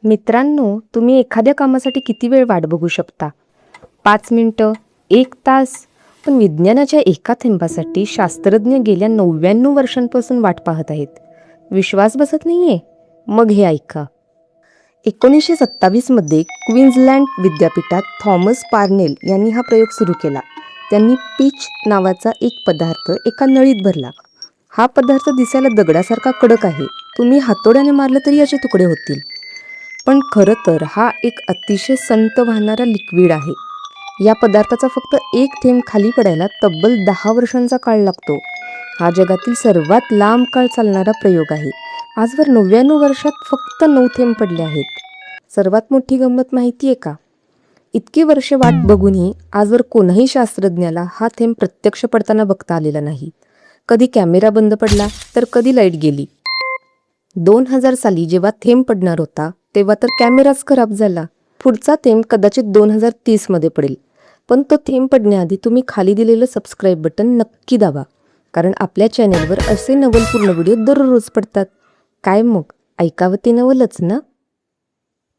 मित्रांनो, तुम्ही एखाद्या कामासाठी किती वेळ वाट बघू शकता? 5 मिनिटं, 1 तास? पण विज्ञानाच्या एका थेंबासाठी शास्त्रज्ञ गेल्या 99 वर्षांपासून वाट पाहत आहेत. विश्वास बसत नाहीये? मग हे ऐका. 1927 मध्ये क्वीन्सलँड विद्यापीठात थॉमस पार्नेल यांनी हा प्रयोग सुरू केला. त्यांनी पीच नावाचा एक पदार्थ एका नळीत भरला. हा पदार्थ दिसायला दगडासारखा कडक आहे. तुम्ही हातोड्याने मारलं तरी याचे तुकडे होतील. पण खरं तर हा एक अतिशय संत वाहणारा लिक्विड आहे. या पदार्थाचा फक्त एक थेंब खाली पडायला तब्बल 10 वर्षांचा काळ लागतो. हा जगातील सर्वात लांब काळ चालणारा प्रयोग आहे. आजवर 99 वर्षात फक्त 9 थेंब पडले आहेत. सर्वात मोठी गंमत माहिती आहे का? इतकी वर्षे वाट बघूनही आजवर कोणाही शास्त्रज्ञाला हा थेंब प्रत्यक्ष पडताना बघता आलेला नाही. कधी कॅमेरा बंद पडला तर कधी लाईट गेली. 2000 साली जेव्हा थेंब पडणार होता तेव्हा तर कॅमेराच खराब झाला. पुढचा थेंब कदाचित 2030 मध्ये पडेल. पण तो थेंब पडण्याआधी तुम्ही खाली दिलेलं सबस्क्राईब बटन नक्की दाबा, कारण आपल्या चॅनेलवर असे नवलपूर्ण व्हिडिओ दररोज पडतात. काय मग, ऐकावं ते नवलच ना?